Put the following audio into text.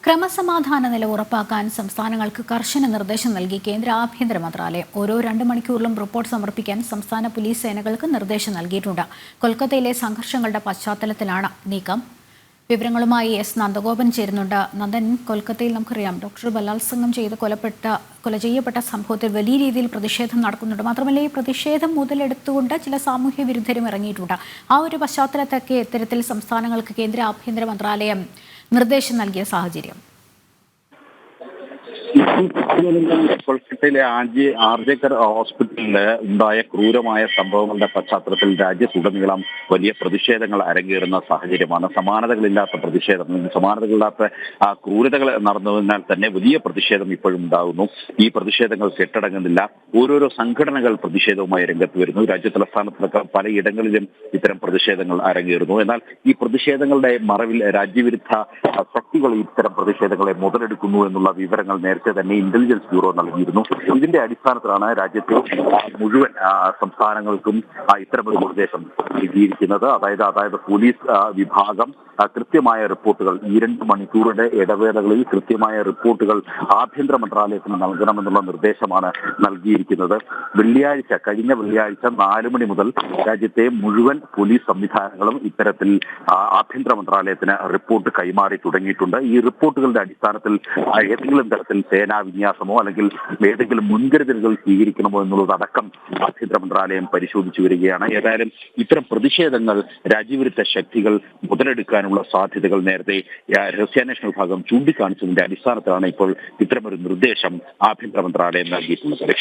ക്രമസമാധാന നില ഉറപ്പാക്കാൻ സംസ്ഥാനങ്ങൾക്ക് കർശന നിർദ്ദേശം നൽകി കേന്ദ്ര ആഭ്യന്തര മന്ത്രാലയം. ഓരോ 2 മണിക്കൂറിലും റിപ്പോർട്ട് സമർപ്പിക്കാൻ സംസ്ഥാന പോലീസ് സേനകൾക്ക് നിർദ്ദേശം നൽകിയിട്ടുണ്ട്. കൊൽക്കത്തയിലെ സംഘർഷങ്ങളുടെ പശ്ചാത്തലത്തിലാണ് നീക്കം. വിവരങ്ങളുമായി എസ് നന്ദഗോപൻ ചേരുന്നുണ്ട്. നന്ദൻ, കൊൽക്കത്തയിൽ നമുക്കറിയാം ഡോക്ടർ ബലാത്സംഗം ചെയ്ത് കൊല ചെയ്യപ്പെട്ട സംഭവത്തിൽ വലിയ രീതിയിൽ പ്രതിഷേധം നടക്കുന്നുണ്ട്. മാത്രമല്ല, ഈ പ്രതിഷേധം മുതലെടുത്തുകൊണ്ട് ചില സാമൂഹ്യ വിരുദ്ധരും ഇറങ്ങിയിട്ടുണ്ട്. ആ ഒരു പശ്ചാത്തലത്തൊക്കെ ഇത്തരത്തിൽ സംസ്ഥാനങ്ങൾക്ക് കേന്ദ്ര ആഭ്യന്തര മന്ത്രാലയം നിർദ്ദേശം നൽകിയ സാഹചര്യം. കൊൽക്കത്തയിലെ ആർജേക്കർ ഹോസ്പിറ്റലിൽ ഉണ്ടായ ക്രൂരമായ സംഭവങ്ങളുടെ പശ്ചാത്തലത്തിൽ രാജ്യത്തുടനീളം വലിയ പ്രതിഷേധങ്ങൾ അരങ്ങേറുന്ന സാഹചര്യമാണ്. സമാനതകളില്ലാത്ത ക്രൂരതകൾ നടന്നതിനാൽ തന്നെ വലിയ പ്രതിഷേധം ഇപ്പോഴും ഉണ്ടാകുന്നു. ഈ പ്രതിഷേധങ്ങൾ കെട്ടടങ്ങുന്നില്ല. ഓരോരോ സംഘടനകൾ പ്രതിഷേധവുമായി രംഗത്ത് വരുന്നു. രാജ്യതലസ്ഥാനത്തൊക്കെ പലയിടങ്ങളിലും ഇത്തരം പ്രതിഷേധങ്ങൾ അരങ്ങേറുന്നു. എന്നാൽ ഈ പ്രതിഷേധങ്ങളുടെ മറവിൽ രാജ്യവിരുദ്ധ ശക്തികൾ ഇത്തരം പ്രതിഷേധങ്ങളെ മുതലെടുക്കുന്നു എന്നുള്ള വിവരങ്ങൾ നേരത്തെ തന്നെ ഇന്റലിജൻസ് ബ്യൂറോ നൽകിയിരുന്നു. ഇതിന്റെ അടിസ്ഥാനത്തിലാണ് രാജ്യത്തെ മുഴുവൻ സംസ്ഥാനങ്ങൾക്കും ഇത്തരമൊരു നിർദ്ദേശം നൽകിയിരിക്കുന്നത്. അതായത് പോലീസ് വിഭാഗം കൃത്യമായ റിപ്പോർട്ടുകൾ 2 മണിക്കൂറിന്റെ ഇടവേളകളിൽ കൃത്യമായ റിപ്പോർട്ടുകൾ ആഭ്യന്തര മന്ത്രാലയത്തിന് നൽകണമെന്നുള്ള നിർദ്ദേശമാണ് നൽകിയിരിക്കുന്നത്. കഴിഞ്ഞ വെള്ളിയാഴ്ച 4 മണി മുതൽ രാജ്യത്തെ മുഴുവൻ പോലീസ് സംവിധാനങ്ങളും ഇത്തരത്തിൽ ആഭ്യന്തര മന്ത്രാലയത്തിന് റിപ്പോർട്ട് കൈമാറി തുടങ്ങിയിട്ടുണ്ട്. ഈ റിപ്പോർട്ടുകളുടെ അടിസ്ഥാനത്തിൽ ഏതെങ്കിലും തരത്തിൽ സേനാ വിന്യാസമോ അല്ലെങ്കിൽ ഏതെങ്കിലും മുൻകരുതലുകൾ സ്വീകരിക്കണമോ എന്നുള്ളതടക്കം ആഭ്യന്തര മന്ത്രാലയം പരിശോധിച്ചു വരികയാണ്. ഏതായാലും ഇത്തരം പ്രതിഷേധങ്ങൾ രാജ്യവിരുദ്ധ ശക്തികൾ മുതലെടുക്കാനുള്ള സാധ്യതകൾ നേരത്തെ രഹസ്യാന്വേഷണ വിഭാഗം ചൂണ്ടിക്കാണിച്ചതിന്റെ അടിസ്ഥാനത്തിലാണ് ഇപ്പോൾ ഇത്തരമൊരു നിർദ്ദേശം ആഭ്യന്തര മന്ത്രാലയം നൽകിയിട്ടുള്ളത്.